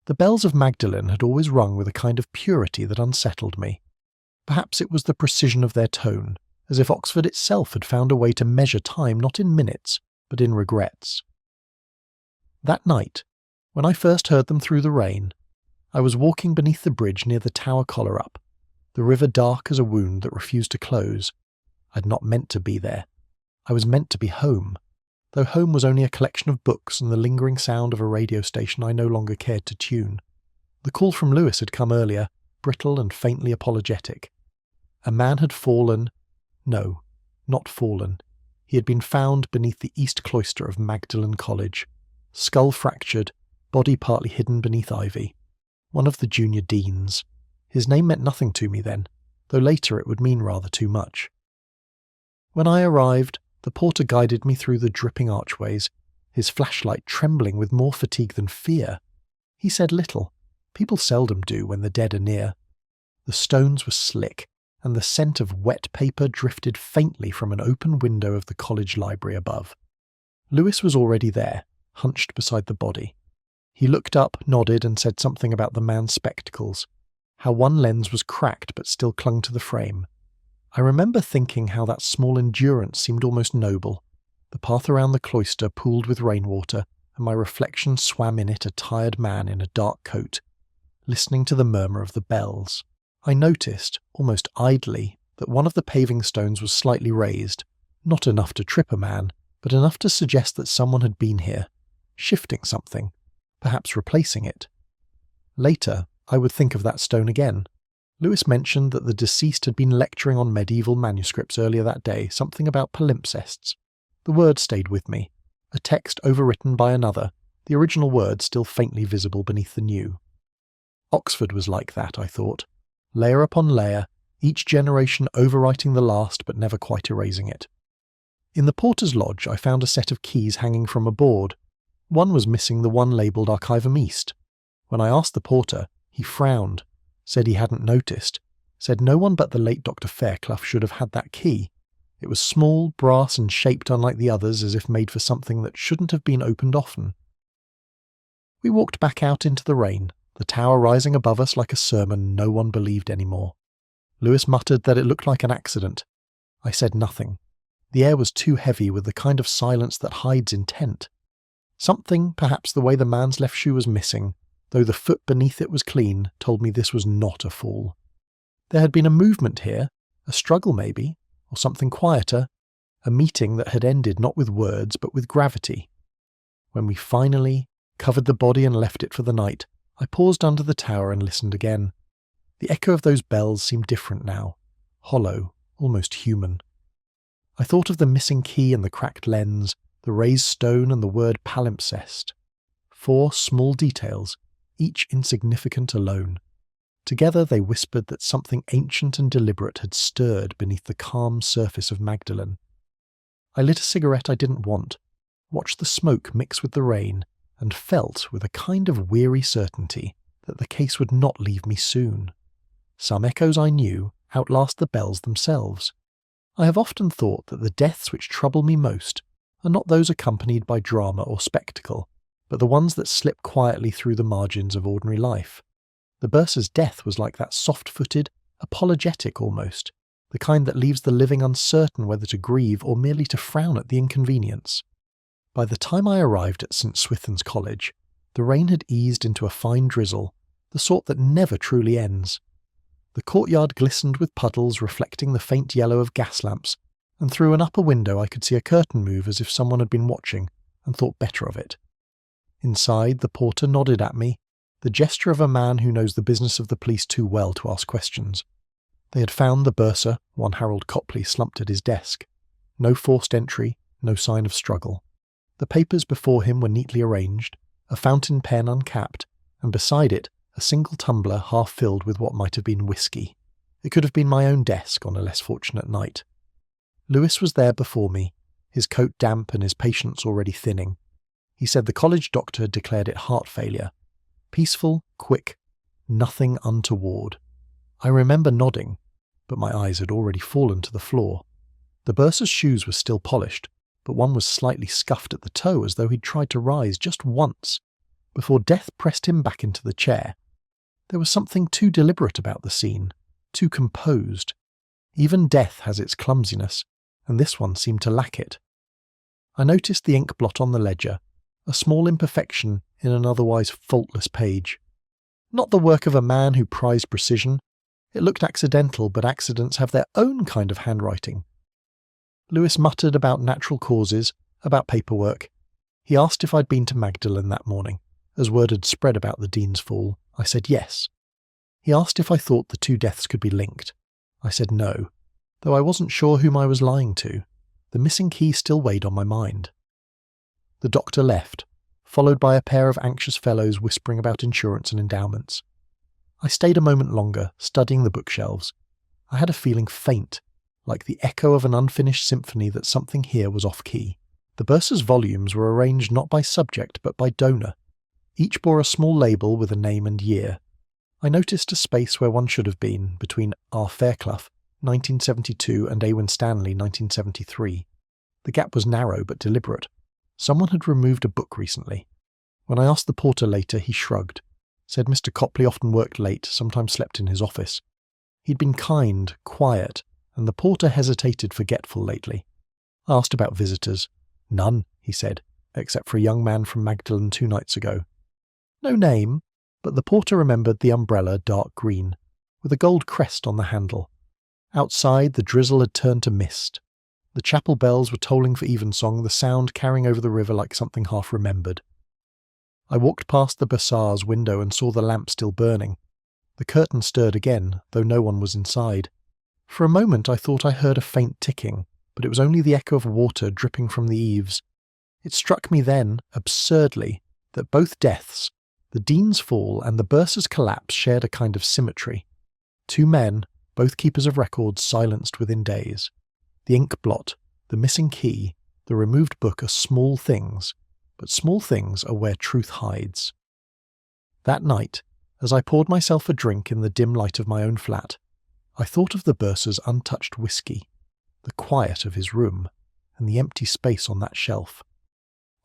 The bells of Magdalen had always rung with a kind of purity that unsettled me. Perhaps it was the precision of their tone, as if Oxford itself had found a way to measure time not in minutes, but in regrets. That night, when I first heard them through the rain, I was walking beneath the bridge near the Tower collar-up, the river dark as a wound that refused to close. I'd not meant to be there. I was meant to be home, though home was only a collection of books and the lingering sound of a radio station I no longer cared to tune. The call from Lewis had come earlier, brittle and faintly apologetic. A man had fallen. No, not fallen. He had been found beneath the east cloister of Magdalen College, skull fractured, body partly hidden beneath ivy. One of the junior deans. His name meant nothing to me then, though later it would mean rather too much. When I arrived, the porter guided me through the dripping archways, his flashlight trembling with more fatigue than fear. He said little. People seldom do when the dead are near. The stones were slick, and the scent of wet paper drifted faintly from an open window of the college library above. Lewis was already there, hunched beside the body. He looked up, nodded, and said something about the man's spectacles, how one lens was cracked but still clung to the frame. I remember thinking how that small endurance seemed almost noble. The path around the cloister pooled with rainwater, and my reflection swam in it a tired man in a dark coat, listening to the murmur of the bells. I noticed, almost idly, that one of the paving stones was slightly raised, not enough to trip a man, but enough to suggest that someone had been here, shifting something, perhaps replacing it. Later, I would think of that stone again. Lewis mentioned that the deceased had been lecturing on medieval manuscripts earlier that day, something about palimpsests. The word stayed with me, a text overwritten by another, the original word still faintly visible beneath the new. Oxford was like that, I thought. Layer upon layer, each generation overwriting the last but never quite erasing it. In the porter's lodge I found a set of keys hanging from a board. One was missing the one labelled Archivum East. When I asked the porter, he frowned, said he hadn't noticed, said no one but the late Dr. Fairclough should have had that key. It was small, brass and shaped unlike the others, as if made for something that shouldn't have been opened often. We walked back out into the rain, the tower rising above us like a sermon no one believed anymore. Lewis muttered that it looked like an accident. I said nothing. The air was too heavy with the kind of silence that hides intent. Something, perhaps the way the man's left shoe was missing, though the foot beneath it was clean, told me this was not a fall. There had been a movement here, a struggle maybe, or something quieter, a meeting that had ended not with words but with gravity. When we finally covered the body and left it for the night, I paused under the tower and listened again. The echo of those bells seemed different now, hollow, almost human. I thought of the missing key and the cracked lens, the raised stone and the word palimpsest. 4 small details, each insignificant alone. Together they whispered that something ancient and deliberate had stirred beneath the calm surface of Magdalen. I lit a cigarette I didn't want, watched the smoke mix with the rain, and felt with a kind of weary certainty that the case would not leave me soon. Some echoes I knew outlast the bells themselves. I have often thought that the deaths which trouble me most are not those accompanied by drama or spectacle, but the ones that slip quietly through the margins of ordinary life. The bursar's death was like that soft-footed, apologetic almost, the kind that leaves the living uncertain whether to grieve or merely to frown at the inconvenience. By the time I arrived at St. Swithin's College, the rain had eased into a fine drizzle, the sort that never truly ends. The courtyard glistened with puddles reflecting the faint yellow of gas lamps, and through an upper window I could see a curtain move as if someone had been watching and thought better of it. Inside, the porter nodded at me, the gesture of a man who knows the business of the police too well to ask questions. They had found the bursar, one Harold Copley, slumped at his desk. No forced entry, no sign of struggle. The papers before him were neatly arranged, a fountain pen uncapped, and beside it a single tumbler half filled with what might have been whiskey. It could have been my own desk on a less fortunate night. Lewis was there before me, his coat damp and his patience already thinning. He said the college doctor had declared it heart failure. Peaceful, quick, nothing untoward. I remember nodding, but my eyes had already fallen to the floor. The bursar's shoes were still polished, but one was slightly scuffed at the toe as though he'd tried to rise just once. before death pressed him back into the chair. There was something too deliberate about the scene, too composed. Even death has its clumsiness, and this one seemed to lack it. I noticed the ink blot on the ledger, a small imperfection in an otherwise faultless page. Not the work of a man who prized precision. It looked accidental, but accidents have their own kind of handwriting. Lewis muttered about natural causes, about paperwork. He asked if I'd been to Magdalen that morning. As word had spread about the Dean's fall, I said yes. He asked if I thought the two deaths could be linked. I said no, though I wasn't sure whom I was lying to. The missing key still weighed on my mind. The doctor left, followed by a pair of anxious fellows whispering about insurance and endowments. I stayed a moment longer, studying the bookshelves. I had a feeling faint, like the echo of an unfinished symphony that something here was off-key. The bursar's volumes were arranged not by subject but by donor. Each bore a small label with a name and year. I noticed a space where one should have been, between R. Fairclough, 1972, and A. Stanley, 1973. The gap was narrow but deliberate. Someone had removed a book recently. When I asked the porter later, he shrugged, said Mr. Copley often worked late, sometimes slept in his office. He'd been kind, quiet, and the porter hesitated, forgetful lately. I asked about visitors. None, he said, except for a young man from Magdalen 2 nights ago. No name, but the porter remembered the umbrella, dark green, with a gold crest on the handle. Outside, the drizzle had turned to mist. The chapel bells were tolling for evensong, the sound carrying over the river like something half remembered. I walked past the bazaar's window and saw the lamp still burning. The curtain stirred again, though no one was inside. For a moment I thought I heard a faint ticking, but it was only the echo of water dripping from the eaves. It struck me then, absurdly, that both deaths, the Dean's fall and the bursar's collapse, shared a kind of symmetry. 2 men, both keepers of records, silenced within days. The ink blot, the missing key, the removed book are small things, but small things are where truth hides. That night, as I poured myself a drink in the dim light of my own flat, I thought of the bursar's untouched whiskey, the quiet of his room, and the empty space on that shelf.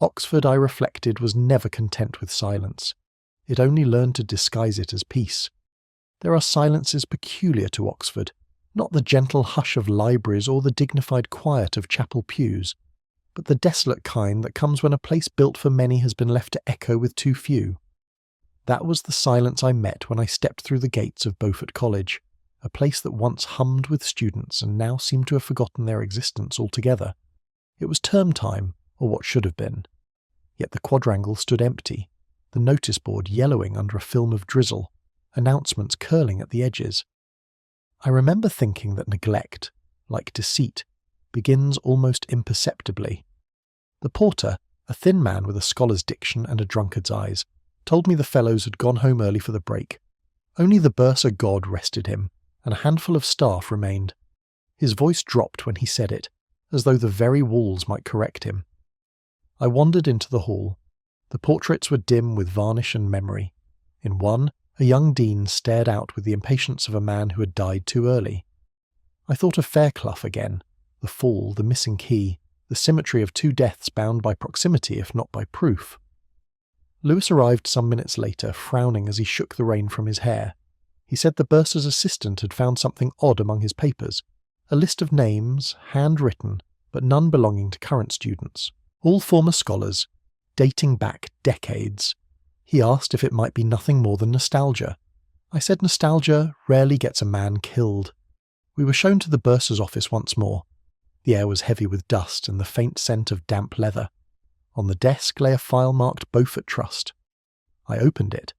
Oxford, I reflected, was never content with silence. It only learned to disguise it as peace. There are silences peculiar to Oxford, not the gentle hush of libraries or the dignified quiet of chapel pews, but the desolate kind that comes when a place built for many has been left to echo with too few. That was the silence I met when I stepped through the gates of Beaufort College, a place that once hummed with students and now seemed to have forgotten their existence altogether. It was term time, or what should have been. Yet the quadrangle stood empty, the notice board yellowing under a film of drizzle, announcements curling at the edges. I remember thinking that neglect, like deceit, begins almost imperceptibly. The porter, a thin man with a scholar's diction and a drunkard's eyes, told me the fellows had gone home early for the break. Only the bursar god rested him, and a handful of staff remained. His voice dropped when he said it, as though the very walls might correct him. I wandered into the hall. The portraits were dim with varnish and memory. In one, a young dean stared out with the impatience of a man who had died too early. I thought of Fairclough again, the fall, the missing key, the symmetry of 2 deaths bound by proximity if not by proof. Lewis arrived some minutes later, frowning as he shook the rain from his hair. He said the bursar's assistant had found something odd among his papers, a list of names, handwritten, but none belonging to current students, all former scholars, dating back decades. He asked if it might be nothing more than nostalgia. I said nostalgia rarely gets a man killed. We were shown to the bursar's office once more. The air was heavy with dust and the faint scent of damp leather. On the desk lay a file marked Beaufort Trust. I opened it.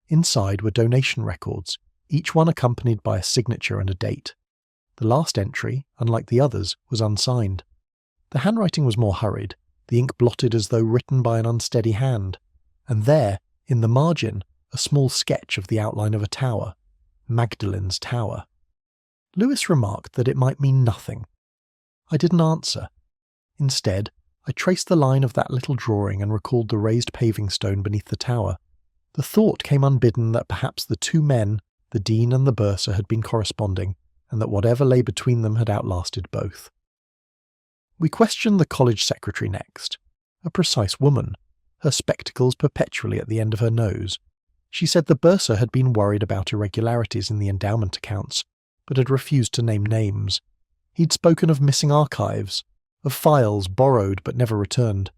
Inside were donation records, each one accompanied by a signature and a date. The last entry, unlike the others, was unsigned. The handwriting was more hurried, the ink blotted as though written by an unsteady hand. And there, in the margin, a small sketch of the outline of a tower. Magdalen's Tower. Lewis remarked that it might mean nothing. I didn't answer. Instead, I traced the line of that little drawing and recalled the raised paving stone beneath the tower. The thought came unbidden that perhaps the 2 men, the dean and the bursar, had been corresponding, and that whatever lay between them had outlasted both. We questioned the college secretary next, a precise woman, her spectacles perpetually at the end of her nose. She said the bursar had been worried about irregularities in the endowment accounts, but had refused to name names. He'd spoken of missing archives, of files borrowed but never returned.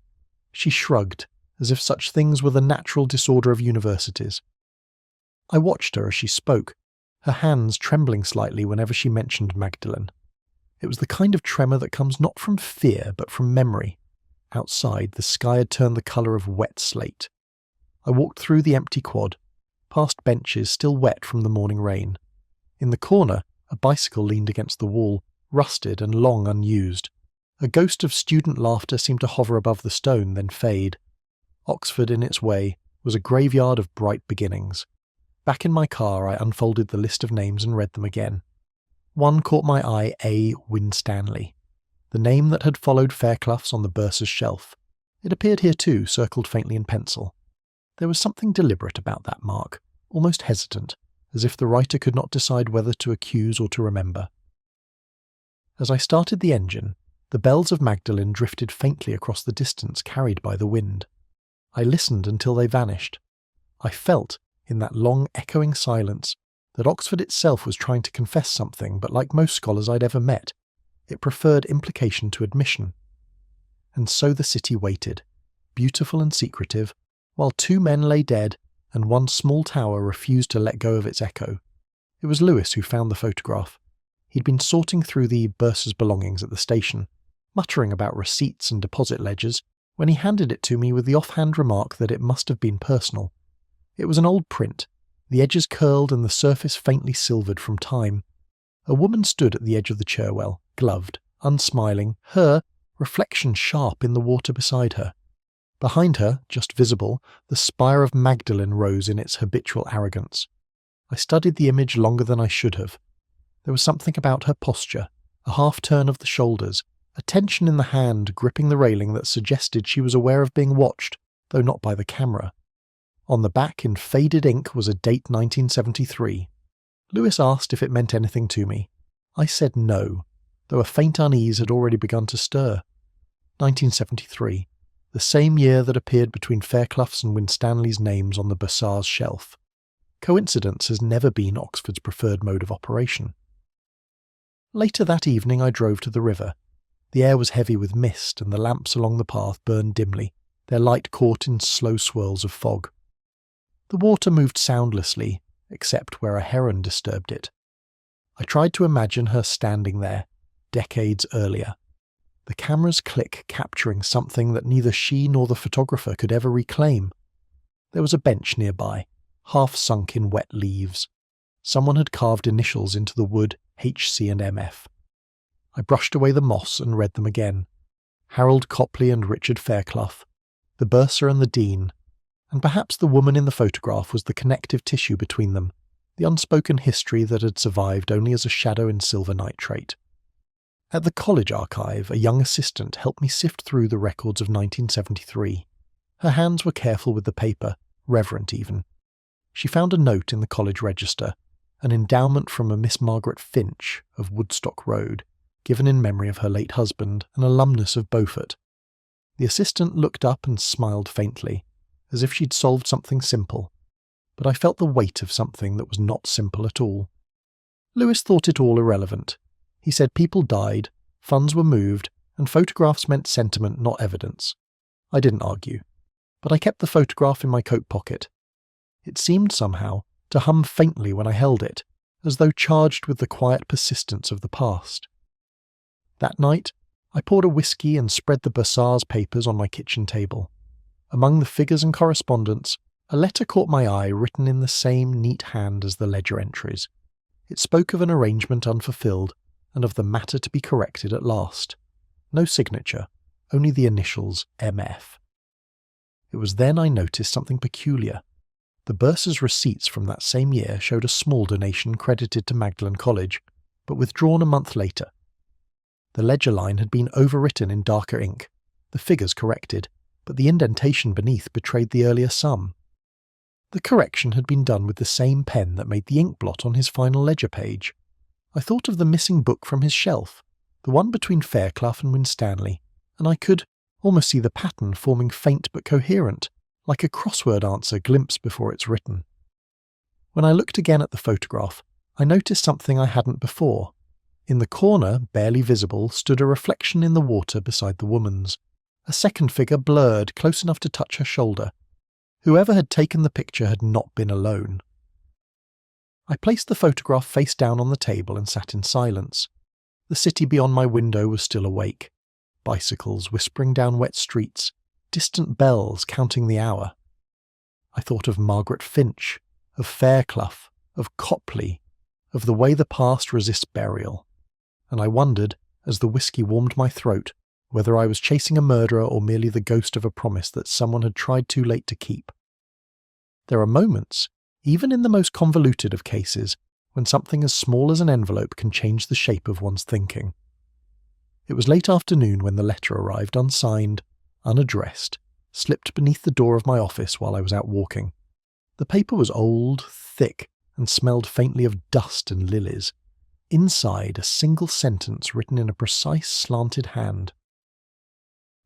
She shrugged, as if such things were the natural disorder of universities. I watched her as she spoke, her hands trembling slightly whenever she mentioned Magdalen. It was the kind of tremor that comes not from fear but from memory. Outside, the sky had turned the colour of wet slate. I walked through the empty quad, past benches still wet from the morning rain. In the corner, a bicycle leaned against the wall, rusted and long unused. A ghost of student laughter seemed to hover above the stone, then fade. Oxford, in its way, was a graveyard of bright beginnings. Back in my car, I unfolded the list of names and read them again. One caught my eye, A. Winstanley, the name that had followed Fairclough's on the bursar's shelf. It appeared here too, circled faintly in pencil. There was something deliberate about that mark, almost hesitant, as if the writer could not decide whether to accuse or to remember. As I started the engine, the bells of Magdalen drifted faintly across the distance, carried by the wind. I listened until they vanished. I felt, in that long echoing silence, that Oxford itself was trying to confess something, but like most scholars I'd ever met, it preferred implication to admission. And so the city waited, beautiful and secretive, while two men lay dead and one small tower refused to let go of its echo. It was Lewis who found the photograph. He'd been sorting through the bursar's belongings at the station, muttering about receipts and deposit ledgers, when he handed it to me with the offhand remark that it must have been personal. It was an old print, the edges curled and the surface faintly silvered from time. A woman stood at the edge of the chairwell, gloved, unsmiling, her reflection sharp in the water beside her. Behind her, just visible, the spire of Magdalen rose in its habitual arrogance. I studied the image longer than I should have. There was something about her posture, a half-turn of the shoulders, a tension in the hand gripping the railing that suggested she was aware of being watched, though not by the camera. On the back, in faded ink, was a date 1973. Lewis asked if it meant anything to me. I said no, though a faint unease had already begun to stir. 1973. The same year that appeared between Fairclough's and Winstanley's names on the bursar's shelf. Coincidence has never been Oxford's preferred mode of operation. Later that evening I drove to the river. The air was heavy with mist and the lamps along the path burned dimly, their light caught in slow swirls of fog. The water moved soundlessly, except where a heron disturbed it. I tried to imagine her standing there, decades earlier. The camera's click capturing something that neither she nor the photographer could ever reclaim. There was a bench nearby, half sunk in wet leaves. Someone had carved initials into the wood HC and MF. I brushed away the moss and read them again. Harold Copley and Richard Fairclough, the bursar and the dean, and perhaps the woman in the photograph was the connective tissue between them, the unspoken history that had survived only as a shadow in silver nitrate. At the college archive, a young assistant helped me sift through the records of 1973. Her hands were careful with the paper, reverent even. She found a note in the college register, an endowment from a Miss Margaret Finch of Woodstock Road, given in memory of her late husband, an alumnus of Beaufort. The assistant looked up and smiled faintly, as if she'd solved something simple, but I felt the weight of something that was not simple at all. Lewis thought it all irrelevant. He said people died, funds were moved, and photographs meant sentiment, not evidence. I didn't argue, but I kept the photograph in my coat pocket. It seemed somehow to hum faintly when I held it, as though charged with the quiet persistence of the past. That night, I poured a whiskey and spread the bursar's papers on my kitchen table. Among the figures and correspondence, a letter caught my eye written in the same neat hand as the ledger entries. It spoke of an arrangement unfulfilled, and of the matter to be corrected at last. No signature, only the initials MF. It was then I noticed something peculiar. The bursar's receipts from that same year showed a small donation credited to Magdalen College, but withdrawn a month later. The ledger line had been overwritten in darker ink, the figures corrected, but the indentation beneath betrayed the earlier sum. The correction had been done with the same pen that made the ink blot on his final ledger page. I thought of the missing book from his shelf, the one between Fairclough and Winstanley, and I could, almost see the pattern forming faint but coherent, like a crossword answer glimpsed before it's written. When I looked again at the photograph, I noticed something I hadn't before. In the corner, barely visible, stood a reflection in the water beside the woman's. A second figure blurred, close enough to touch her shoulder. Whoever had taken the picture had not been alone. I placed the photograph face down on the table and sat in silence. The city beyond my window was still awake. Bicycles whispering down wet streets, distant bells counting the hour. I thought of Margaret Finch, of Fairclough, of Copley, of the way the past resists burial, and I wondered, as the whiskey warmed my throat, whether I was chasing a murderer or merely the ghost of a promise that someone had tried too late to keep. There are moments, even in the most convoluted of cases, when something as small as an envelope can change the shape of one's thinking. It was late afternoon when the letter arrived unsigned, unaddressed, slipped beneath the door of my office while I was out walking. The paper was old, thick, and smelled faintly of dust and lilies. Inside, a single sentence written in a precise, slanted hand.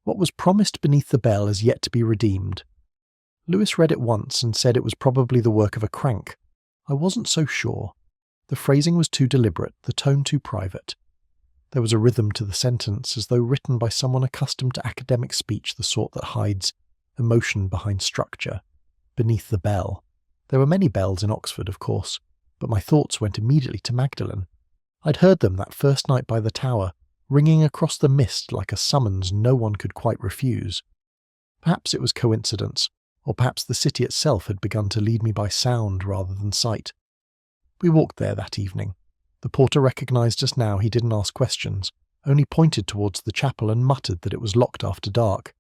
What was promised beneath the bell is yet to be redeemed. Lewis read it once and said it was probably the work of a crank. I wasn't so sure. The phrasing was too deliberate, the tone too private. There was a rhythm to the sentence, as though written by someone accustomed to academic speech, the sort that hides emotion behind structure. Beneath the bell. There were many bells in Oxford, of course, but my thoughts went immediately to Magdalen. I'd heard them that first night by the tower, ringing across the mist like a summons no one could quite refuse. Perhaps it was coincidence, or perhaps the city itself had begun to lead me by sound rather than sight. We walked there that evening. The porter recognised us now. He didn't ask questions, only pointed towards the chapel and muttered that it was locked after dark.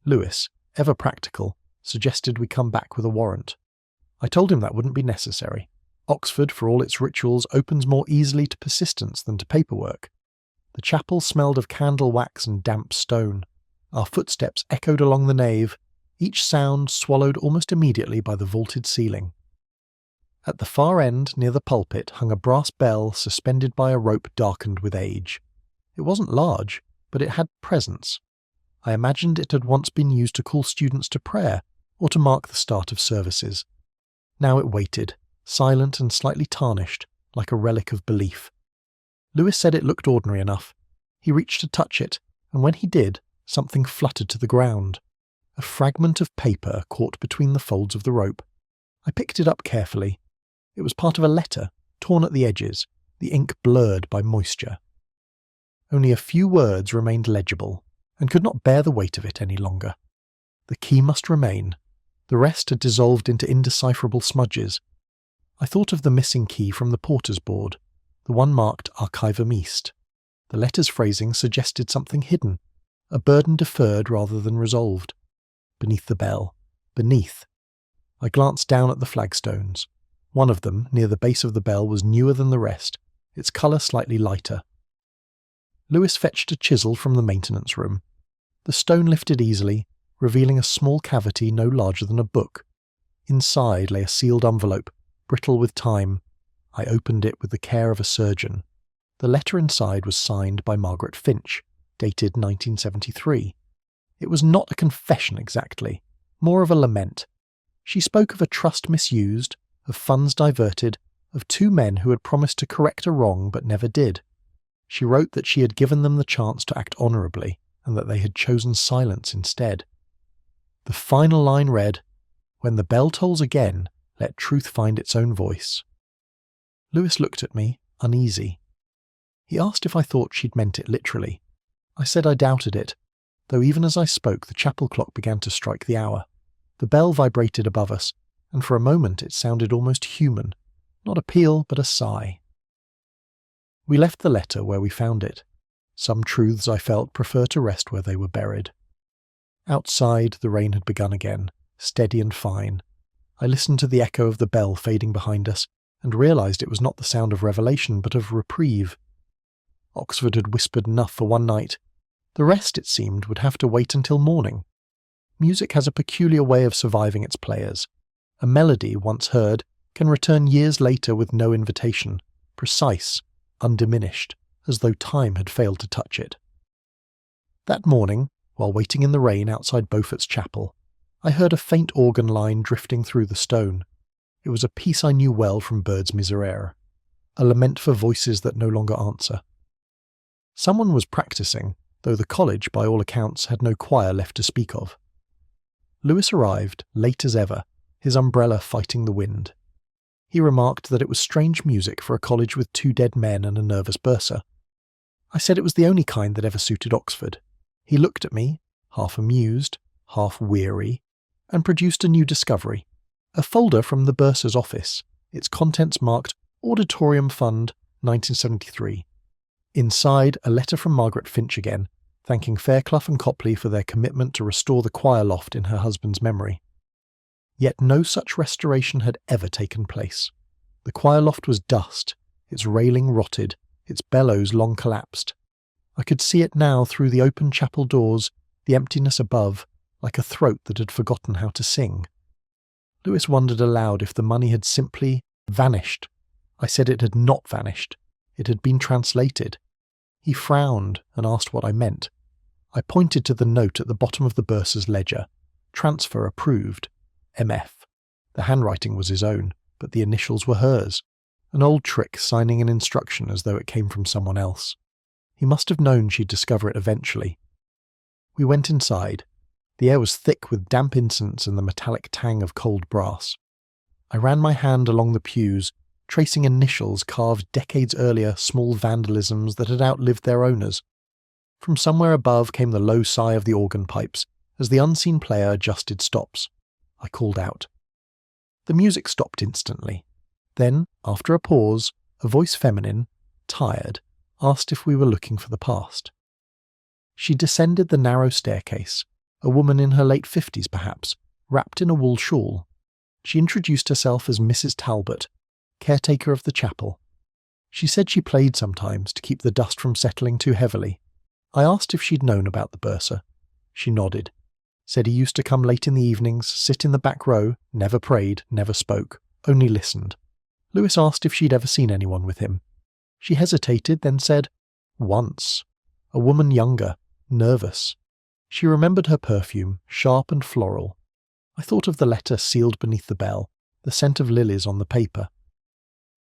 Lewis, ever practical, suggested we come back with a warrant. I told him that wouldn't be necessary. Oxford, for all its rituals, opens more easily to persistence than to paperwork. The chapel smelled of candle wax and damp stone. Our footsteps echoed along the nave, each sound swallowed almost immediately by the vaulted ceiling. At the far end, near the pulpit, hung a brass bell suspended by a rope darkened with age. It wasn't large, but it had presence. I imagined it had once been used to call students to prayer, or to mark the start of services. Now it waited, silent and slightly tarnished, like a relic of belief. Lewis said it looked ordinary enough. He reached to touch it, and when he did, something fluttered to the ground. A fragment of paper caught between the folds of the rope. I picked it up carefully. It was part of a letter, torn at the edges, the ink blurred by moisture. Only a few words remained legible, and could not bear the weight of it any longer. The key must remain. The rest had dissolved into indecipherable smudges. I thought of the missing key from the porter's board, the one marked Archivum East. The letter's phrasing suggested something hidden, a burden deferred rather than resolved. Beneath the bell. Beneath. I glanced down at the flagstones. One of them, near the base of the bell, was newer than the rest, its colour slightly lighter. Lewis fetched a chisel from the maintenance room. The stone lifted easily, revealing a small cavity no larger than a book. Inside lay a sealed envelope, brittle with time. I opened it with the care of a surgeon. The letter inside was signed by Margaret Finch, dated 1973. It was not a confession exactly, more of a lament. She spoke of a trust misused, of funds diverted, of two men who had promised to correct a wrong but never did. She wrote that she had given them the chance to act honourably, and that they had chosen silence instead. The final line read, "When the bell tolls again, let truth find its own voice." Lewis looked at me, uneasy. He asked if I thought she'd meant it literally. I said I doubted it, though even as I spoke the chapel clock began to strike the hour. The bell vibrated above us, and for a moment it sounded almost human, not a peal but a sigh. We left the letter where we found it. Some truths, I felt, prefer to rest where they were buried. Outside, the rain had begun again, steady and fine. I listened to the echo of the bell fading behind us, and realised it was not the sound of revelation but of reprieve. Oxford had whispered enough for one night. The rest, it seemed, would have to wait until morning. Music has a peculiar way of surviving its players. A melody, once heard, can return years later with no invitation, precise, undiminished, as though time had failed to touch it. That morning, while waiting in the rain outside Beaufort's chapel, I heard a faint organ line drifting through the stone. It was a piece I knew well from Bird's Miserere, a lament for voices that no longer answer. Someone was practicing, though the college, by all accounts, had no choir left to speak of. Lewis arrived, late as ever, his umbrella fighting the wind. He remarked that it was strange music for a college with 2 dead men and a nervous bursar. I said it was the only kind that ever suited Oxford. He looked at me, half amused, half weary, and produced a new discovery, a folder from the bursar's office, its contents marked Auditorium Fund, 1973. Inside, a letter from Margaret Finch again, thanking Fairclough and Copley for their commitment to restore the choir loft in her husband's memory. Yet no such restoration had ever taken place. The choir loft was dust, its railing rotted, its bellows long collapsed. I could see it now through the open chapel doors, the emptiness above, like a throat that had forgotten how to sing. Lewis wondered aloud if the money had simply vanished. I said it had not vanished. It had been translated. He frowned and asked what I meant. I pointed to the note at the bottom of the bursar's ledger. Transfer approved. MF. The handwriting was his own, but the initials were hers. An old trick signing an instruction as though it came from someone else. He must have known she'd discover it eventually. We went inside. The air was thick with damp incense and the metallic tang of cold brass. I ran my hand along the pews, tracing initials carved decades earlier, small vandalisms that had outlived their owners. From somewhere above came the low sigh of the organ pipes as the unseen player adjusted stops. I called out. The music stopped instantly. Then, after a pause, a voice feminine, tired, asked if we were looking for the past. She descended the narrow staircase, a woman in her late 50s perhaps, wrapped in a wool shawl. She introduced herself as Mrs. Talbot, caretaker of the chapel. She said she played sometimes to keep the dust from settling too heavily. I asked if she'd known about the bursar. She nodded. Said he used to come late in the evenings, sit in the back row, never prayed, never spoke, only listened. Lewis asked if she'd ever seen anyone with him. She hesitated, then said, once. A woman younger, nervous. She remembered her perfume, sharp and floral. I thought of the letter sealed beneath the bell, the scent of lilies on the paper.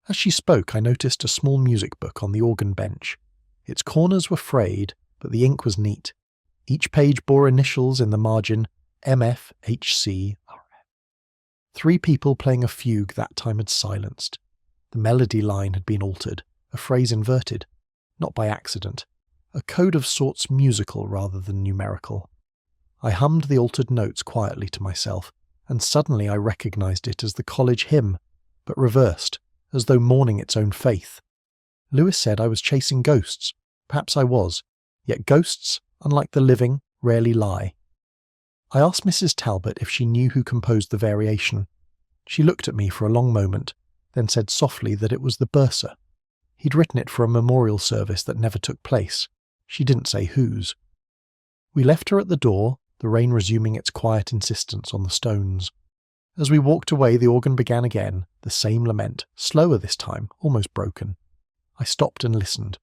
As she spoke, I noticed a small music book on the organ bench. Its corners were frayed, but the ink was neat. Each page bore initials in the margin, MF, HC, RF. 3 people playing a fugue that time had silenced. The melody line had been altered, a phrase inverted, not by accident, a code of sorts musical rather than numerical. I hummed the altered notes quietly to myself, and suddenly I recognized it as the college hymn, but reversed, as though mourning its own faith. Lewis said I was chasing ghosts. Perhaps I was, yet ghosts, unlike the living, rarely lie. I asked Mrs. Talbot if she knew who composed the variation. She looked at me for a long moment, then said softly that it was the bursar. He'd written it for a memorial service that never took place. She didn't say whose. We left her at the door, the rain resuming its quiet insistence on the stones. As we walked away, the organ began again, the same lament, slower this time, almost broken. I stopped and listened.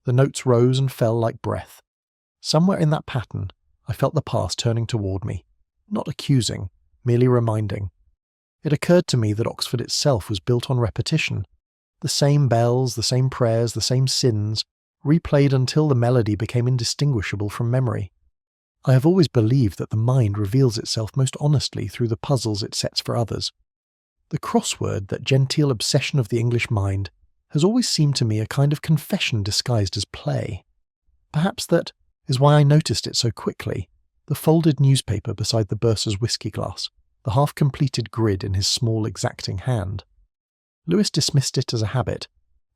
The notes rose and fell like breath. Somewhere in that pattern, I felt the past turning toward me, not accusing, merely reminding. It occurred to me that Oxford itself was built on repetition. The same bells, the same prayers, the same sins, replayed until the melody became indistinguishable from memory. I have always believed that the mind reveals itself most honestly through the puzzles it sets for others. The crossword, that genteel obsession of the English mind, has always seemed to me a kind of confession disguised as play. Perhaps that is why I noticed it so quickly, the folded newspaper beside the bursar's whiskey glass, the half-completed grid in his small exacting hand. Lewis dismissed it as a habit,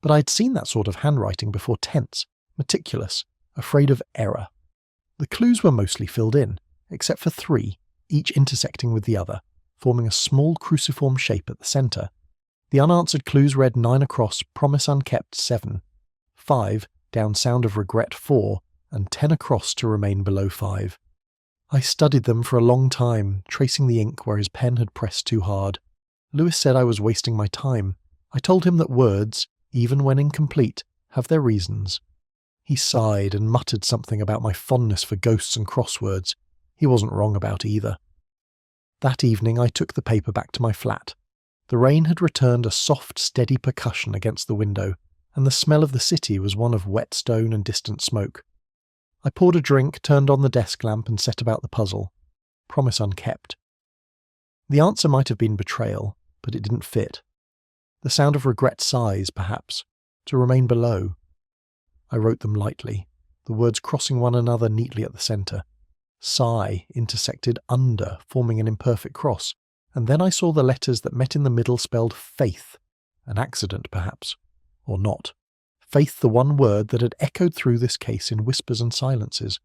but I had seen that sort of handwriting before tense, meticulous, afraid of error. The clues were mostly filled in, except for 3, each intersecting with the other, forming a small cruciform shape at the centre. The unanswered clues read 9 across, promise unkept 7, 5, down sound of regret 4, and 10 across to remain below 5. I studied them for a long time, tracing the ink where his pen had pressed too hard. Lewis said I was wasting my time. I told him that words, even when incomplete, have their reasons. He sighed and muttered something about my fondness for ghosts and crosswords. He wasn't wrong about either. That evening I took the paper back to my flat. The rain had returned a soft, steady percussion against the window, and the smell of the city was one of wet stone and distant smoke. I poured a drink, turned on the desk lamp and set about the puzzle. Promise unkept. The answer might have been betrayal, but it didn't fit. The sound of regret sighs, perhaps, to remain below. I wrote them lightly, the words crossing one another neatly at the centre. Sigh intersected under, forming an imperfect cross, and then I saw the letters that met in the middle spelled faith. An accident, perhaps. Or not. Faith, the one word that had echoed through this case in whispers and silences.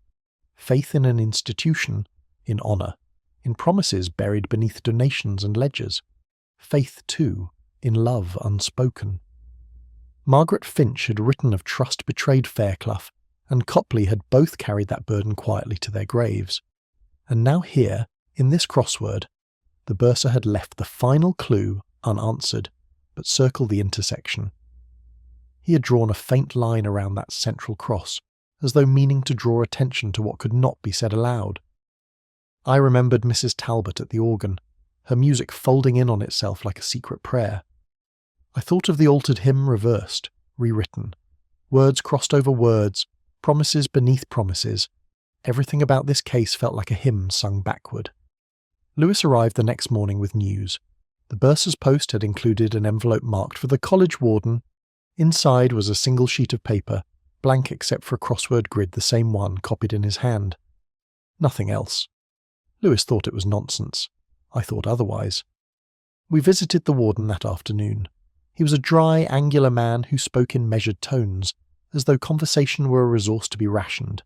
Faith in an institution, in honour, in promises buried beneath donations and ledgers. Faith, too, in love unspoken. Margaret Finch had written of trust betrayed Fairclough, and Copley had both carried that burden quietly to their graves. And now here, in this crossword, the bursar had left the final clue unanswered, but circled the intersection. He had drawn a faint line around that central cross, as though meaning to draw attention to what could not be said aloud. I remembered Mrs. Talbot at the organ, her music folding in on itself like a secret prayer. I thought of the altered hymn reversed, rewritten. Words crossed over words, promises beneath promises. Everything about this case felt like a hymn sung backward. Lewis arrived the next morning with news. The bursar's post had included an envelope marked for the college warden. Inside was a single sheet of paper, blank except for a crossword grid, the same one copied in his hand. Nothing else. Lewis thought it was nonsense. I thought otherwise. We visited the warden that afternoon. He was a dry, angular man who spoke in measured tones, as though conversation were a resource to be rationed.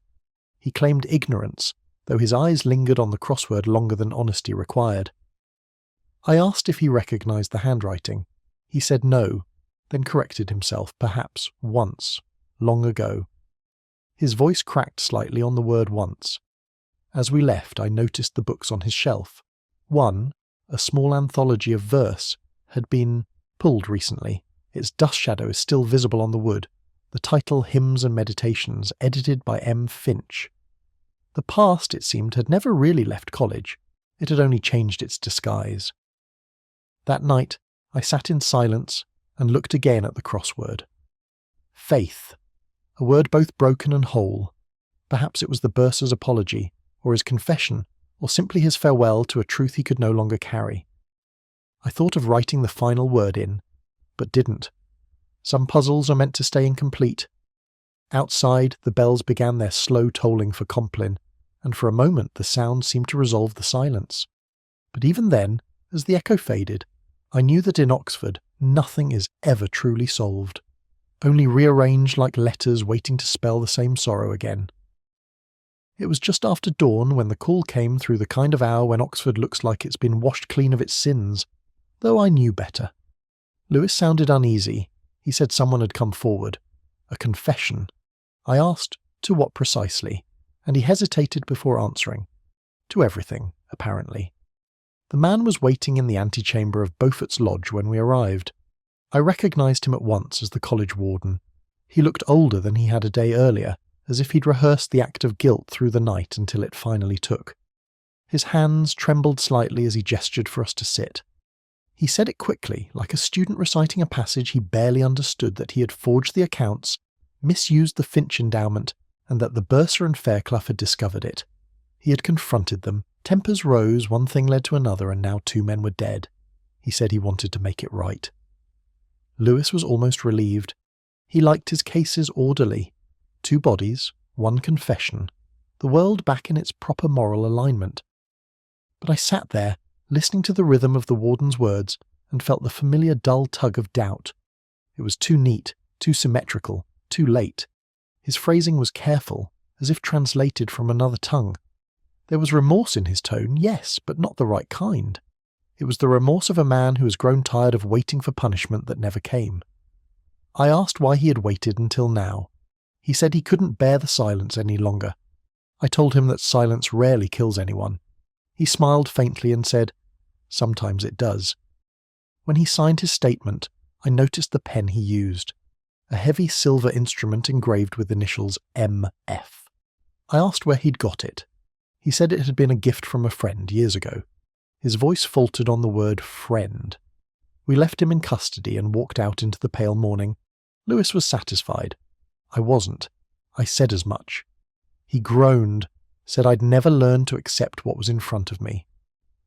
He claimed ignorance, though his eyes lingered on the crossword longer than honesty required. I asked if he recognised the handwriting. He said no, then corrected himself, perhaps once, long ago. His voice cracked slightly on the word once. As we left, I noticed the books on his shelf. One, a small anthology of verse, had been pulled recently. Its dust shadow is still visible on the wood. The title Hymns and Meditations, edited by M. Finch. The past, it seemed, had never really left college. It had only changed its disguise. That night, I sat in silence and looked again at the crossword. Faith. A word both broken and whole. Perhaps it was the bursar's apology, or his confession, or simply his farewell to a truth he could no longer carry. I thought of writing the final word in, but didn't. Some puzzles are meant to stay incomplete. Outside, the bells began their slow tolling for Compline, and for a moment the sound seemed to resolve the silence. But even then, as the echo faded, I knew that in Oxford nothing is ever truly solved, only rearranged like letters waiting to spell the same sorrow again. It was just after dawn when the call came through the kind of hour when Oxford looks like it's been washed clean of its sins, though I knew better. Lewis sounded uneasy. He said someone had come forward. A confession. I asked, to what precisely, and he hesitated before answering. To everything, apparently. The man was waiting in the antechamber of Beaufort's lodge when we arrived. I recognised him at once as the college warden. He looked older than he had a day earlier, as if he'd rehearsed the act of guilt through the night until it finally took. His hands trembled slightly as he gestured for us to sit. He said it quickly, like a student reciting a passage he barely understood, that he had forged the accounts, misused the Finch endowment, and that the bursar and Fairclough had discovered it. He had confronted them. Tempers rose, one thing led to another, and now two men were dead. He said he wanted to make it right. Lewis was almost relieved. He liked his cases orderly. 2 bodies, 1 confession, the world back in its proper moral alignment. But I sat there, listening to the rhythm of the warden's words, and felt the familiar dull tug of doubt. It was too neat, too symmetrical, too late. His phrasing was careful, as if translated from another tongue. There was remorse in his tone, yes, but not the right kind. It was the remorse of a man who has grown tired of waiting for punishment that never came. I asked why he had waited until now. He said he couldn't bear the silence any longer. I told him that silence rarely kills anyone. He smiled faintly and said, "Sometimes it does." When he signed his statement, I noticed the pen he used. a heavy silver instrument engraved with initials M.F. I asked where he'd got it. He said it had been a gift from a friend years ago. His voice faltered on the word friend. We left him in custody and walked out into the pale morning. Lewis was satisfied. I wasn't. I said as much. He groaned, said I'd never learned to accept what was in front of me.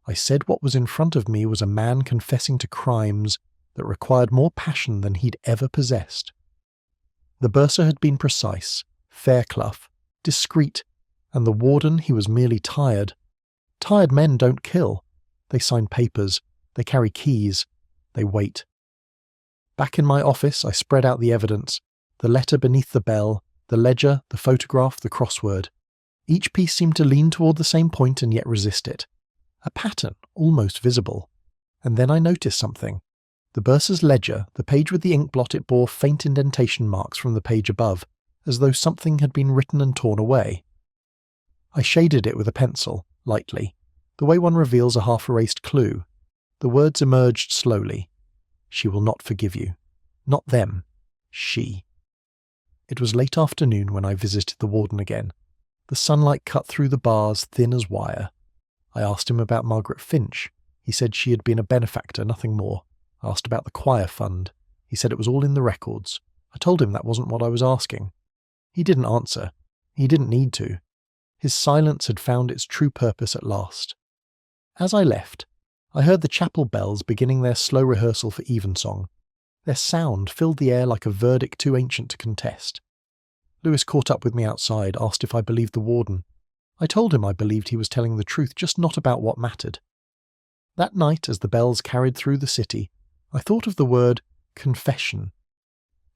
I said what was in front of me was a man confessing to crimes that required more passion than he'd ever possessed. The bursar had been precise, Fairclough, discreet, and the warden he was merely tired. Tired men don't kill. They sign papers, they carry keys, they wait. Back in my office I spread out the evidence, the letter beneath the bell, the ledger, the photograph, the crossword. Each piece seemed to lean toward the same point and yet resist it. A pattern, almost visible. And then I noticed something. The bursar's ledger, the page with the ink blot, it bore faint indentation marks from the page above, as though something had been written and torn away. I shaded it with a pencil, lightly, the way one reveals a half-erased clue. The words emerged slowly. She will not forgive you. Not them. She. It was late afternoon when I visited the warden again. The sunlight cut through the bars thin as wire. I asked him about Margaret Finch. He said she had been a benefactor, nothing more. I asked about the choir fund. He said it was all in the records. I told him that wasn't what I was asking. He didn't answer. He didn't need to. His silence had found its true purpose at last. As I left, I heard the chapel bells beginning their slow rehearsal for evensong. Their sound filled the air like a verdict too ancient to contest. Lewis caught up with me outside, asked if I believed the warden. I told him I believed he was telling the truth, just not about what mattered. That night, as the bells carried through the city, I thought of the word confession.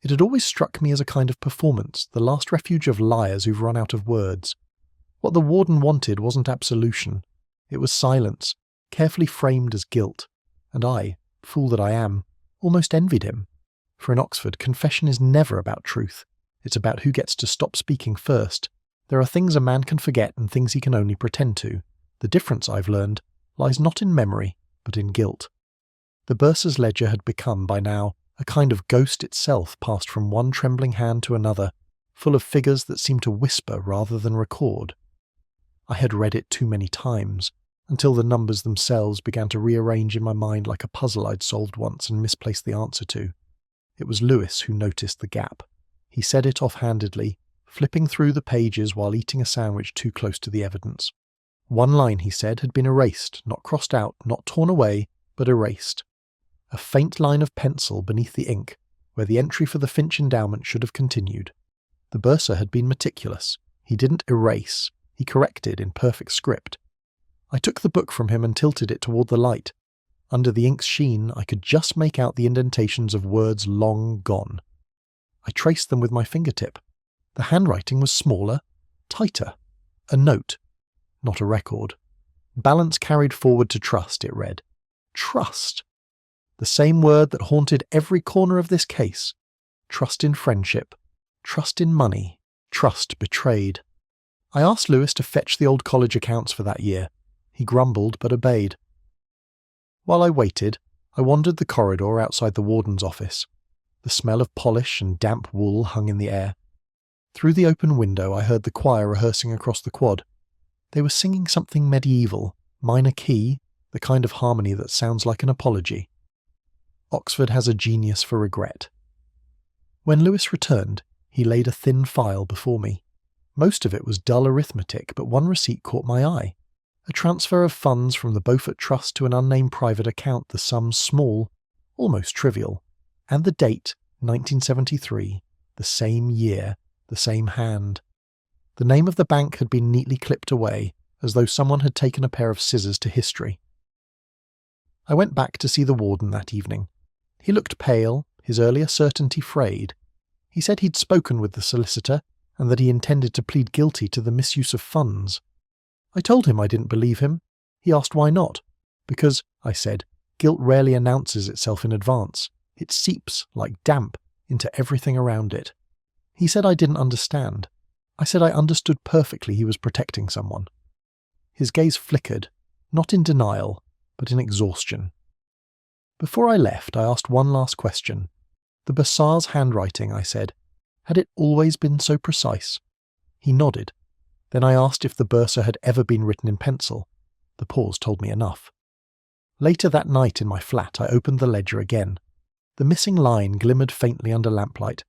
It had always struck me as a kind of performance, the last refuge of liars who've run out of words. What the warden wanted wasn't absolution. It was silence, carefully framed as guilt, and I, fool that I am, almost envied him. For in Oxford, confession is never about truth. It's about who gets to stop speaking first. There are things a man can forget and things he can only pretend to. The difference, I've learned, lies not in memory, but in guilt. The bursar's ledger had become, by now, a kind of ghost itself passed from one trembling hand to another, full of figures that seemed to whisper rather than record. I had read it too many times, until the numbers themselves began to rearrange in my mind like a puzzle I'd solved once and misplaced the answer to. It was Lewis who noticed the gap. He said it offhandedly, flipping through the pages while eating a sandwich too close to the evidence. One line, he said, had been erased, not crossed out, not torn away, but erased. A faint line of pencil beneath the ink, where the entry for the Finch endowment should have continued. The bursar had been meticulous. He didn't erase. He corrected in perfect script. I took the book from him and tilted it toward the light. Under the ink's sheen, I could just make out the indentations of words long gone. I traced them with my fingertip. The handwriting was smaller, tighter. A note, not a record. Balance carried forward to trust, it read. Trust. The same word that haunted every corner of this case. Trust in friendship. Trust in money. Trust betrayed. I asked Lewis to fetch the old college accounts for that year. He grumbled but obeyed. While I waited, I wandered the corridor outside the warden's office. The smell of polish and damp wool hung in the air. Through the open window I heard the choir rehearsing across the quad. They were singing something medieval, minor key, the kind of harmony that sounds like an apology. Oxford has a genius for regret. When Lewis returned, he laid a thin file before me. Most of it was dull arithmetic, but one receipt caught my eye. A transfer of funds from the Beaufort Trust to an unnamed private account, the sum small, almost trivial, and the date, 1973, the same year, the same hand. The name of the bank had been neatly clipped away, as though someone had taken a pair of scissors to history. I went back to see the warden that evening. He looked pale, his earlier certainty frayed. He said he'd spoken with the solicitor, and that he intended to plead guilty to the misuse of funds. I told him I didn't believe him. He asked why not. Because, I said, guilt rarely announces itself in advance. It seeps, like damp, into everything around it. He said I didn't understand. I said I understood perfectly he was protecting someone. His gaze flickered, not in denial, but in exhaustion. Before I left, I asked one last question. "The bursar's handwriting," I said. "Had it always been so precise?" He nodded. Then I asked if the bursar had ever been written in pencil. The pause told me enough. Later that night in my flat, I opened the ledger again. The missing line glimmered faintly under lamplight.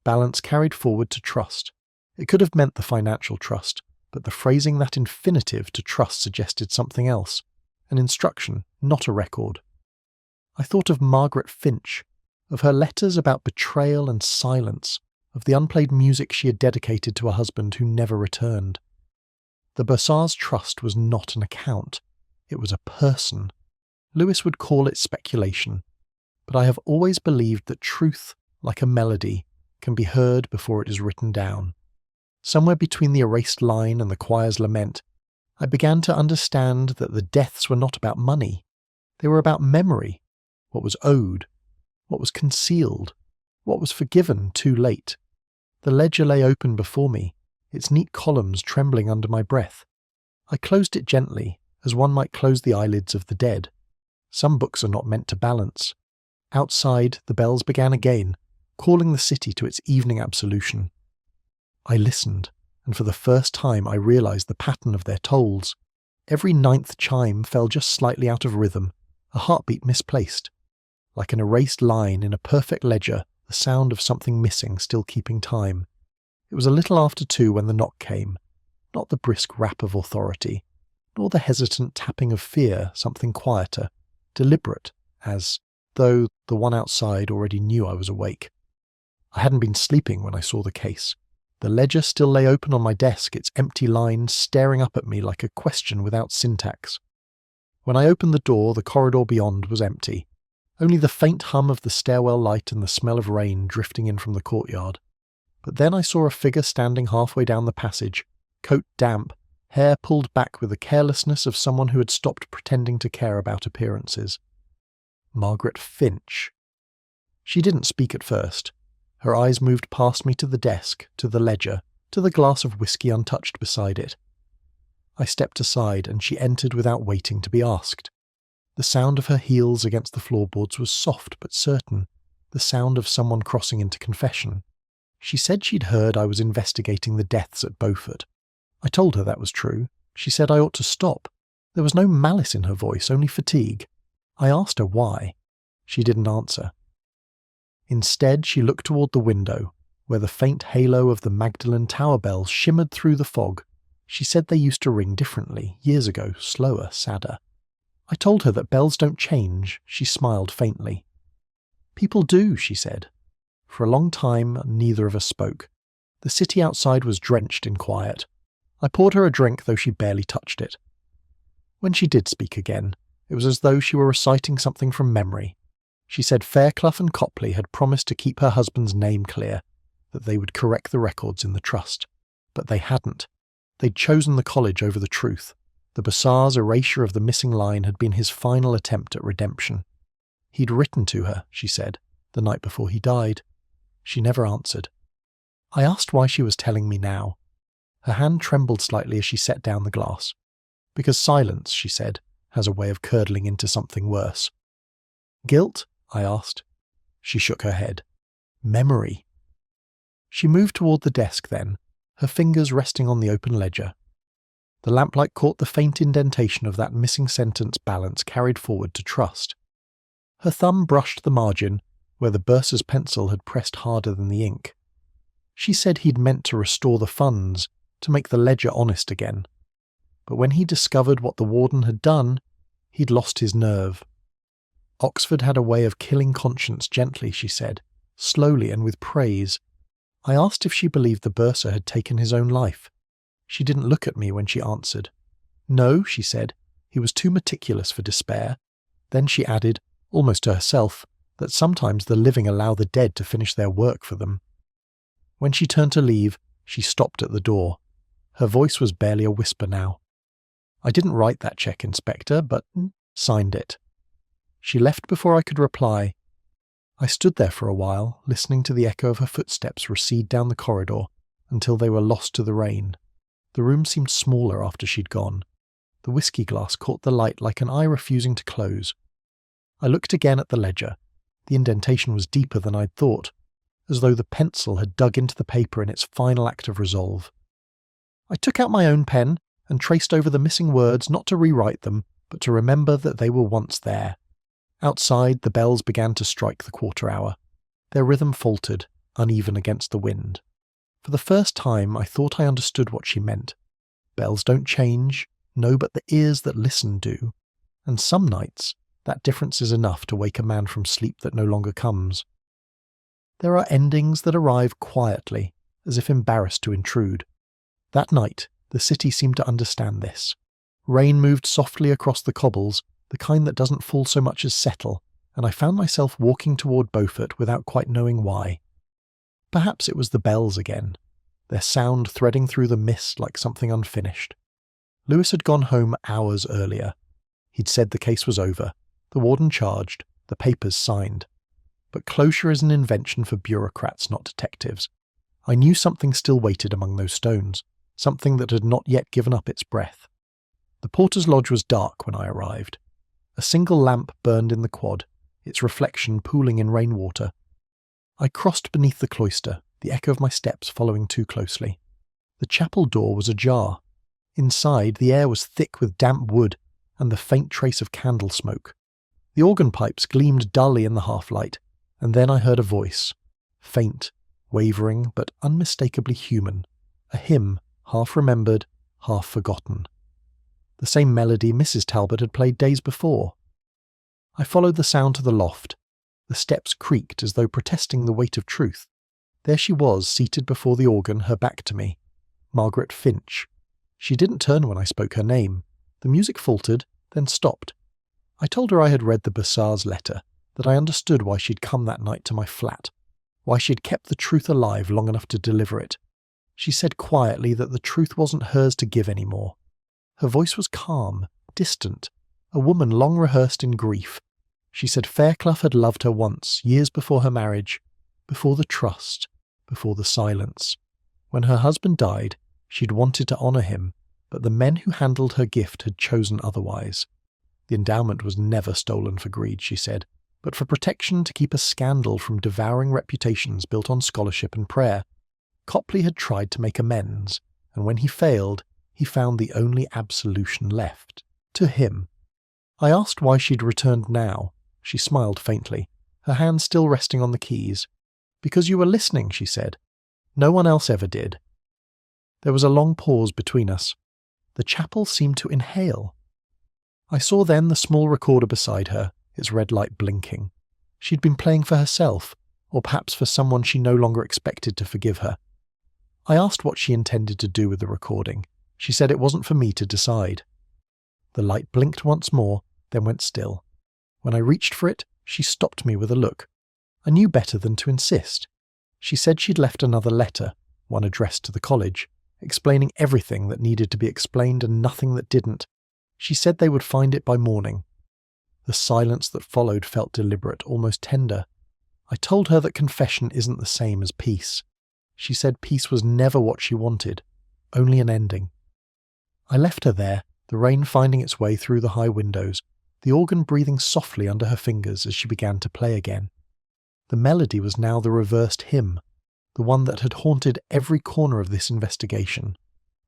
Balance carried forward to trust. It could have meant the financial trust, but the phrasing that infinitive to trust suggested something else. An instruction, not a record. I thought of Margaret Finch, of her letters about betrayal and silence, of the unplayed music she had dedicated to a husband who never returned. The bursar's trust was not an account. It was a person. Lewis would call it speculation, but I have always believed that truth, like a melody, can be heard before it is written down. Somewhere between the erased line and the choir's lament, I began to understand that the deaths were not about money. They were about memory, what was owed, what was concealed, what was forgiven too late. The ledger lay open before me, its neat columns trembling under my breath. I closed it gently, as one might close the eyelids of the dead. Some books are not meant to balance. Outside, the bells began again, calling the city to its evening absolution. I listened, and for the first time I realized the pattern of their tolls. Every 9th chime fell just slightly out of rhythm, a heartbeat misplaced. Like an erased line in a perfect ledger, the sound of something missing still keeping time. It was a little after 2 when the knock came, not the brisk rap of authority, nor the hesitant tapping of fear, something quieter, deliberate, as though the one outside already knew I was awake. I hadn't been sleeping when I saw the case. The ledger still lay open on my desk, its empty lines staring up at me like a question without syntax. When I opened the door, the corridor beyond was empty. Only the faint hum of the stairwell light and the smell of rain drifting in from the courtyard. But then I saw a figure standing halfway down the passage, coat damp, hair pulled back with the carelessness of someone who had stopped pretending to care about appearances. Margaret Finch. She didn't speak at first. Her eyes moved past me to the desk, to the ledger, to the glass of whiskey untouched beside it. I stepped aside, and she entered without waiting to be asked. The sound of her heels against the floorboards was soft but certain, the sound of someone crossing into confession. She said she'd heard I was investigating the deaths at Beaufort. I told her that was true. She said I ought to stop. There was no malice in her voice, only fatigue. I asked her why. She didn't answer. Instead, she looked toward the window, where the faint halo of the Magdalen Tower bells shimmered through the fog. She said they used to ring differently, years ago, slower, sadder. I told her that bells don't change. She smiled faintly. "People do," she said. For a long time, neither of us spoke. The city outside was drenched in quiet. I poured her a drink, though she barely touched it. When she did speak again, it was as though she were reciting something from memory. She said Fairclough and Copley had promised to keep her husband's name clear, that they would correct the records in the trust. But they hadn't. They'd chosen the college over the truth. The bursar's erasure of the missing line had been his final attempt at redemption. He'd written to her, she said, the night before he died. She never answered. I asked why she was telling me now. Her hand trembled slightly as she set down the glass. Because silence, she said, has a way of curdling into something worse. Guilt? I asked. She shook her head. Memory. She moved toward the desk then, her fingers resting on the open ledger. The lamplight caught the faint indentation of that missing sentence Balance carried forward to trust. Her thumb brushed the margin, where the bursar's pencil had pressed harder than the ink. She said he'd meant to restore the funds, to make the ledger honest again. But when he discovered what the warden had done, he'd lost his nerve. Oxford had a way of killing conscience gently, she said, slowly and with praise. I asked if she believed the bursar had taken his own life. She didn't look at me when she answered. No, she said, he was too meticulous for despair. Then she added, almost to herself, that sometimes the living allow the dead to finish their work for them. When she turned to leave, she stopped at the door. Her voice was barely a whisper now. I didn't write that cheque, Inspector, but signed it. She left before I could reply. I stood there for a while, listening to the echo of her footsteps recede down the corridor until they were lost to the rain. The room seemed smaller after she'd gone. The whiskey glass caught the light like an eye refusing to close. I looked again at the ledger. The indentation was deeper than I'd thought, as though the pencil had dug into the paper in its final act of resolve. I took out my own pen and traced over the missing words, not to rewrite them, but to remember that they were once there. Outside, the bells began to strike the quarter hour. Their rhythm faltered, uneven against the wind. For the first time, I thought I understood what she meant. Bells don't change, no, but the ears that listen do. And some nights, that difference is enough to wake a man from sleep that no longer comes. There are endings that arrive quietly, as if embarrassed to intrude. That night, the city seemed to understand this. Rain moved softly across the cobbles, the kind that doesn't fall so much as settle, and I found myself walking toward Beaufort without quite knowing why. Perhaps it was the bells again, their sound threading through the mist like something unfinished. Lewis had gone home hours earlier. He'd said the case was over, the warden charged, the papers signed. But closure is an invention for bureaucrats, not detectives. I knew something still waited among those stones, something that had not yet given up its breath. The porter's lodge was dark when I arrived. A single lamp burned in the quad, its reflection pooling in rainwater. I crossed beneath the cloister, the echo of my steps following too closely. The chapel door was ajar. Inside, the air was thick with damp wood and the faint trace of candle smoke. The organ pipes gleamed dully in the half-light, and then I heard a voice, faint, wavering, but unmistakably human, a hymn, half remembered, half forgotten. The same melody Mrs. Talbot had played days before. I followed the sound to the loft. The steps creaked as though protesting the weight of truth. There she was, seated before the organ, her back to me. Margaret Finch. She didn't turn when I spoke her name. The music faltered, then stopped. I told her I had read the Bursar's letter, that I understood why she'd come that night to my flat, why she'd kept the truth alive long enough to deliver it. She said quietly that the truth wasn't hers to give anymore. Her voice was calm, distant, a woman long rehearsed in grief. She said Fairclough had loved her once, years before her marriage, before the trust, before the silence. When her husband died, she'd wanted to honour him, but the men who handled her gift had chosen otherwise. The endowment was never stolen for greed, she said, but for protection to keep a scandal from devouring reputations built on scholarship and prayer. Copley had tried to make amends, and when he failed, he found the only absolution left, to him. I asked why she'd returned now. She smiled faintly, her hand still resting on the keys. Because you were listening, she said. No one else ever did. There was a long pause between us. The chapel seemed to inhale. I saw then the small recorder beside her, its red light blinking. She'd been playing for herself, or perhaps for someone she no longer expected to forgive her. I asked what she intended to do with the recording. She said it wasn't for me to decide. The light blinked once more, then went still. When I reached for it, she stopped me with a look. I knew better than to insist. She said she'd left another letter, one addressed to the college, explaining everything that needed to be explained and nothing that didn't. She said they would find it by morning. The silence that followed felt deliberate, almost tender. I told her that confession isn't the same as peace. She said peace was never what she wanted, only an ending. I left her there, the rain finding its way through the high windows, the organ breathing softly under her fingers as she began to play again. The melody was now the reversed hymn, the one that had haunted every corner of this investigation.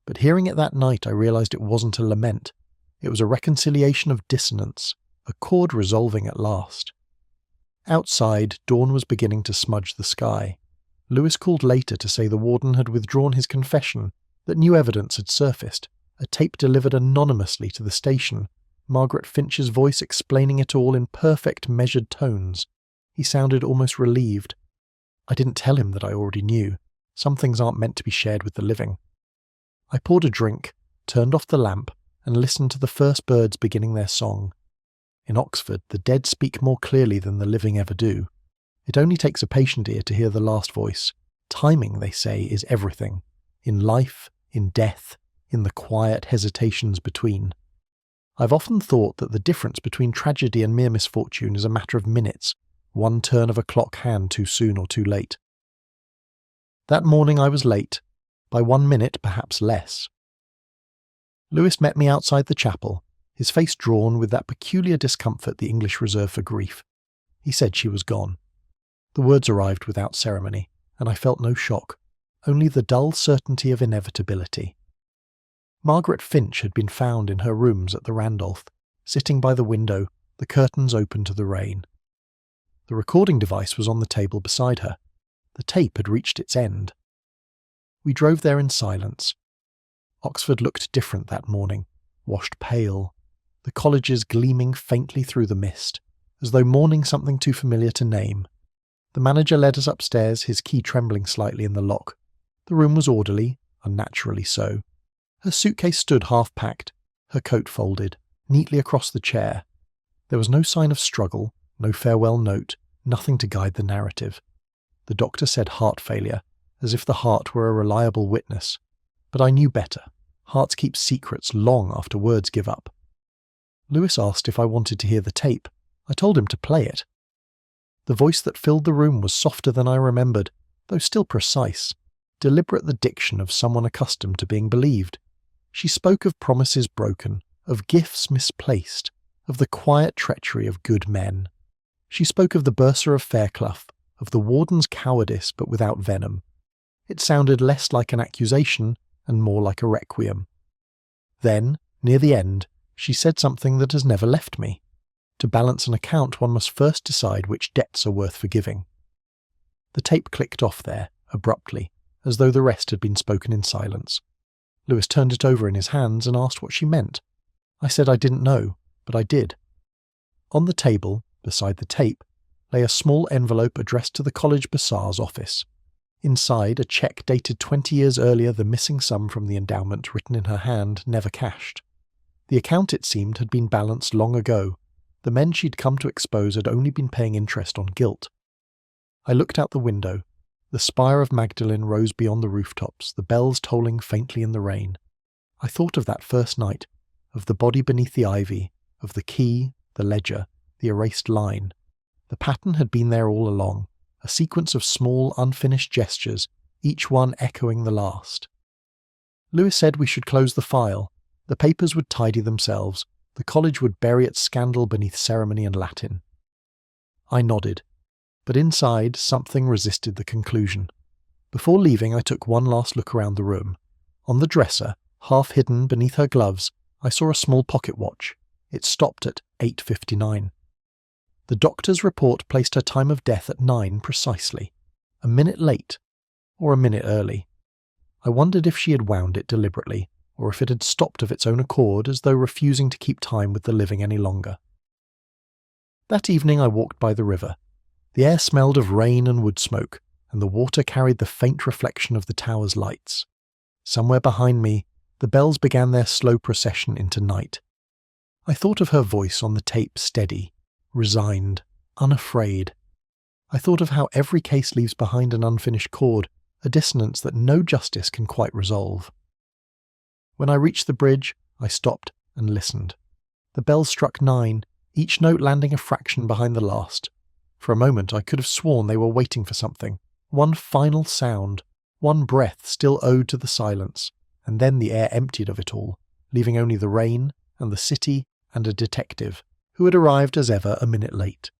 But hearing it that night, I realized it wasn't a lament. It was a reconciliation of dissonance, a chord resolving at last. Outside, dawn was beginning to smudge the sky. Lewis called later to say the warden had withdrawn his confession, that new evidence had surfaced, a tape delivered anonymously to the station, Margaret Finch's voice explaining it all in perfect, measured tones. He sounded almost relieved. I didn't tell him that I already knew. Some things aren't meant to be shared with the living. I poured a drink, turned off the lamp, and listened to the first birds beginning their song. In Oxford, the dead speak more clearly than the living ever do. It only takes a patient ear to hear the last voice. Timing, they say, is everything. In life, in death, in the quiet hesitations between. I've often thought that the difference between tragedy and mere misfortune is a matter of minutes, one turn of a clock hand too soon or too late. That morning I was late, by 1 minute, perhaps less. Lewis met me outside the chapel, his face drawn with that peculiar discomfort the English reserve for grief. He said she was gone. The words arrived without ceremony, and I felt no shock, only the dull certainty of inevitability. Margaret Finch had been found in her rooms at the Randolph, sitting by the window, the curtains open to the rain. The recording device was on the table beside her. The tape had reached its end. We drove there in silence. Oxford looked different that morning, washed pale, the colleges gleaming faintly through the mist, as though mourning something too familiar to name. The manager led us upstairs, his key trembling slightly in the lock. The room was orderly, unnaturally so. Her suitcase stood half-packed, her coat folded, neatly across the chair. There was no sign of struggle, no farewell note, nothing to guide the narrative. The doctor said heart failure, as if the heart were a reliable witness. But I knew better. Hearts keep secrets long after words give up. Lewis asked if I wanted to hear the tape. I told him to play it. The voice that filled the room was softer than I remembered, though still precise, deliberate the diction of someone accustomed to being believed. She spoke of promises broken, of gifts misplaced, of the quiet treachery of good men. She spoke of the bursar of Fairclough, of the warden's cowardice but without venom. It sounded less like an accusation and more like a requiem. Then, near the end, she said something that has never left me. To balance an account, one must first decide which debts are worth forgiving. The tape clicked off there, abruptly, as though the rest had been spoken in silence. Lewis turned it over in his hands and asked what she meant. I said I didn't know, but I did. On the table, beside the tape, lay a small envelope addressed to the college bursar's office. Inside, a cheque dated 20 years earlier, the missing sum from the endowment written in her hand, never cashed. The account, it seemed, had been balanced long ago. The men she'd come to expose had only been paying interest on guilt. I looked out the window. The spire of Magdalen rose beyond the rooftops, the bells tolling faintly in the rain. I thought of that first night, of the body beneath the ivy, of the key, the ledger, the erased line. The pattern had been there all along, a sequence of small, unfinished gestures, each one echoing the last. Lewis said we should close the file. The papers would tidy themselves. The college would bury its scandal beneath ceremony and Latin. I nodded, but inside something resisted the conclusion. Before leaving, I took one last look around the room. On the dresser, half hidden beneath her gloves, I saw a small pocket watch. It stopped at 8:59. The doctor's report placed her time of death at 9 precisely. A minute late, or a minute early. I wondered if she had wound it deliberately, or if it had stopped of its own accord as though refusing to keep time with the living any longer. That evening I walked by the river. The air smelled of rain and wood smoke, and the water carried the faint reflection of the tower's lights. Somewhere behind me, the bells began their slow procession into night. I thought of her voice on the tape, steady, resigned, unafraid. I thought of how every case leaves behind an unfinished chord, a dissonance that no justice can quite resolve. When I reached the bridge, I stopped and listened. The bells struck 9, each note landing a fraction behind the last. For a moment I could have sworn they were waiting for something, one final sound, one breath still owed to the silence, and then the air emptied of it all, leaving only the rain and the city and a detective, who had arrived as ever a minute late.